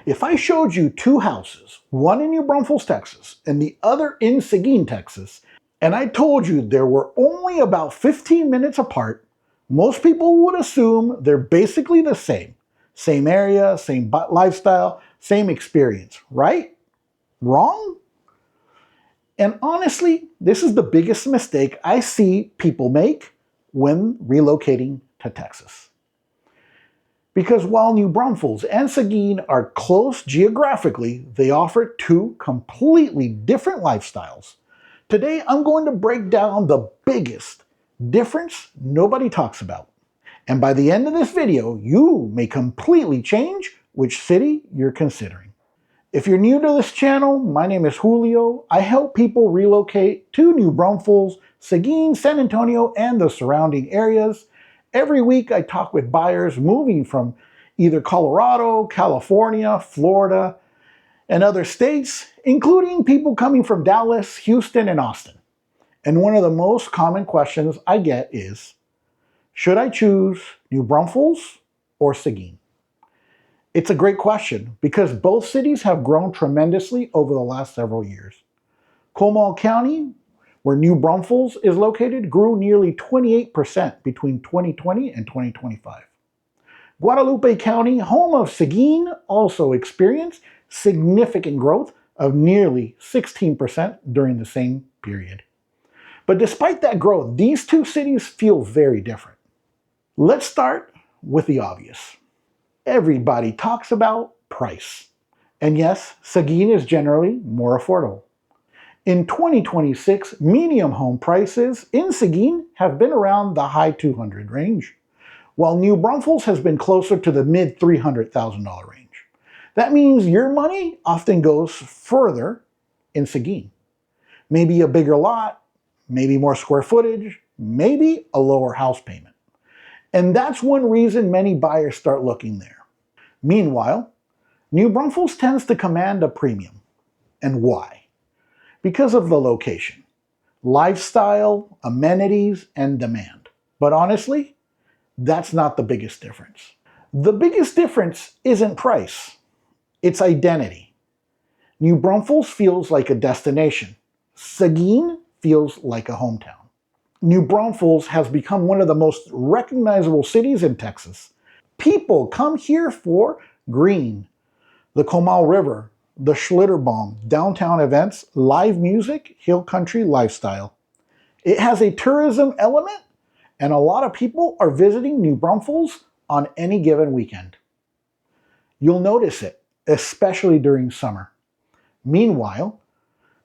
If I showed you two houses, one in New Braunfels, Texas, and the other in Seguin, Texas, and I told you there were only about 15 minutes apart, most people would assume they're basically the same. Same area, same lifestyle, same experience, right? Wrong? And honestly, this is the biggest mistake I see people make when relocating to Texas. Because while New Braunfels and Seguin are close geographically, they offer two completely different lifestyles. Today, I'm going to break down the biggest difference nobody talks about. And by the end of this video, you may completely change which city you're considering. If you're new to this channel, my name is Julio. I help people relocate to New Braunfels, Seguin, San Antonio, and the surrounding areas. Every week I talk with buyers moving from either Colorado, California, Florida, and other states, including people coming from Dallas, Houston, and Austin. And one of the most common questions I get is, should I choose New Braunfels or Seguin? It's a great question because both cities have grown tremendously over the last several years. Comal County, where New Braunfels is located, grew nearly 28% between 2020 and 2025. Guadalupe County, home of Seguin, also experienced significant growth of nearly 16% during the same period. But despite that growth, these two cities feel very different. Let's start with the obvious. Everybody talks about price. And yes, Seguin is generally more affordable. In 2026, medium home prices in Seguin have been around the high $200,000 range, while New Braunfels has been closer to the mid $300,000 range. That means your money often goes further in Seguin. Maybe a bigger lot, maybe more square footage, maybe a lower house payment. And that's one reason many buyers start looking there. Meanwhile, New Braunfels tends to command a premium. And why? Because of the location, lifestyle, amenities, and demand. But honestly, that's not the biggest difference. The biggest difference isn't price, it's identity. New Braunfels feels like a destination. Seguin feels like a hometown. New Braunfels has become one of the most recognizable cities in Texas. People come here for green, the Comal River, the Schlitterbaum, downtown events, live music, hill country lifestyle. It has a tourism element, and a lot of people are visiting New Braunfels on any given weekend. You'll notice it, especially during summer. Meanwhile,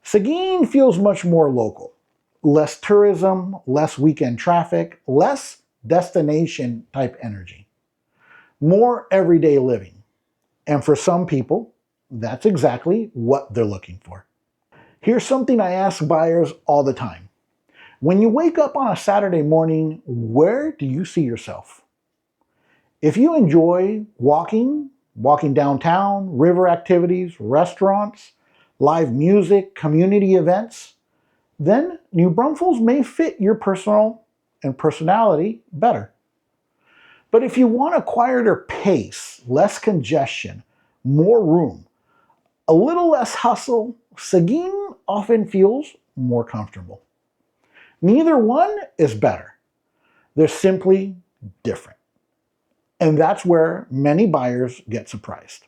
Seguin feels much more local. Less tourism, less weekend traffic, less destination type energy. More everyday living. And for some people, that's exactly what they're looking for. Here's something I ask buyers all the time. When you wake up on a Saturday morning, where do you see yourself? If you enjoy walking downtown, river activities, restaurants, live music, community events, then New Braunfels may fit your personality better. But if you want a quieter pace, less congestion, more room, a little less hustle, Seguin often feels more comfortable. Neither one is better. They're simply different. And that's where many buyers get surprised.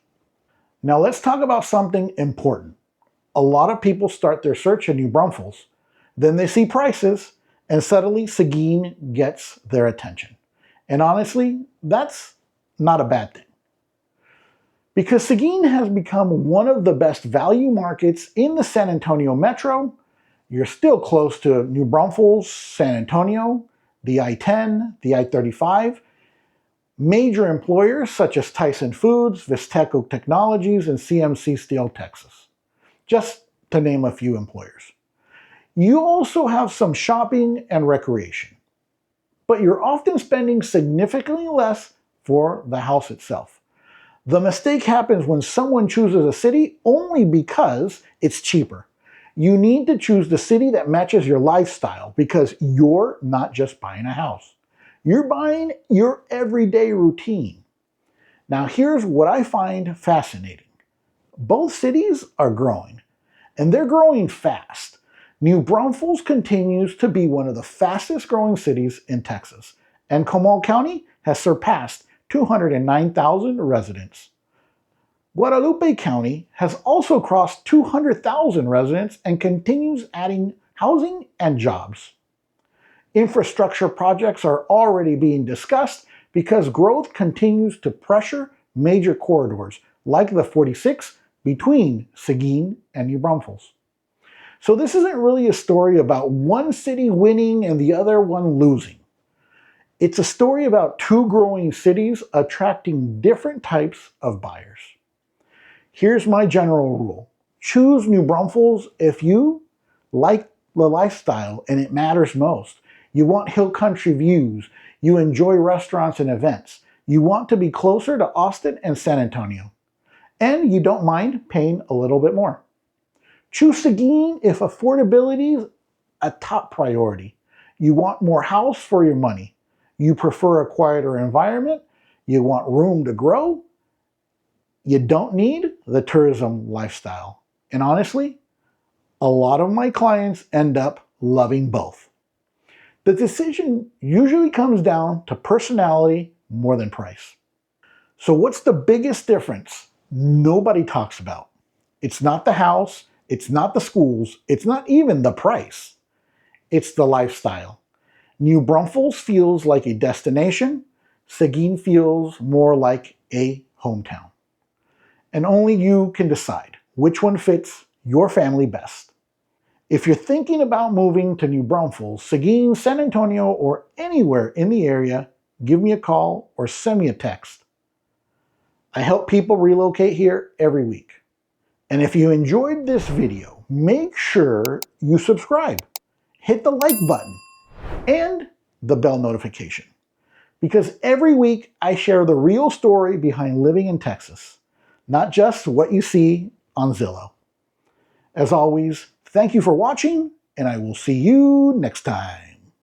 Now let's talk about something important. A lot of people start their search in New Braunfels, then they see prices, and suddenly Seguin gets their attention. And honestly, that's not a bad thing. Because Seguin has become one of the best value markets in the San Antonio metro, you're still close to New Braunfels, San Antonio, the I-10, the I-35, major employers such as Tyson Foods, Visteco Technologies, and CMC Steel Texas, just to name a few employers. You also have some shopping and recreation, but you're often spending significantly less for the house itself. The mistake happens when someone chooses a city only because it's cheaper. You need to choose the city that matches your lifestyle because you're not just buying a house. You're buying your everyday routine. Now here's what I find fascinating. Both cities are growing, and they're growing fast. New Braunfels continues to be one of the fastest growing cities in Texas, and Comal County has surpassed 209,000 residents. Guadalupe County has also crossed 200,000 residents and continues adding housing and jobs. Infrastructure projects are already being discussed because growth continues to pressure major corridors like the 46 between Seguin and New Braunfels. So this isn't really a story about one city winning and the other one losing. It's a story about two growing cities attracting different types of buyers. Here's my general rule. Choose New Braunfels if you like the lifestyle and it matters most. You want hill country views. You enjoy restaurants and events. You want to be closer to Austin and San Antonio. And you don't mind paying a little bit more. Choose Seguin if affordability is a top priority. You want more house for your money. You prefer a quieter environment. You want room to grow. You don't need the tourism lifestyle. And honestly, a lot of my clients end up loving both. The decision usually comes down to personality more than price. So what's the biggest difference nobody talks about? It's not the house, it's not the schools, it's not even the price. It's the lifestyle. New Braunfels feels like a destination, Seguin feels more like a hometown. And only you can decide which one fits your family best. If you're thinking about moving to New Braunfels, Seguin, San Antonio, or anywhere in the area, give me a call or send me a text. I help people relocate here every week. And if you enjoyed this video, make sure you subscribe, hit the like button, and the bell notification. Because every week I share the real story behind living in Texas, not just what you see on Zillow. As always, thank you for watching, and I will see you next time.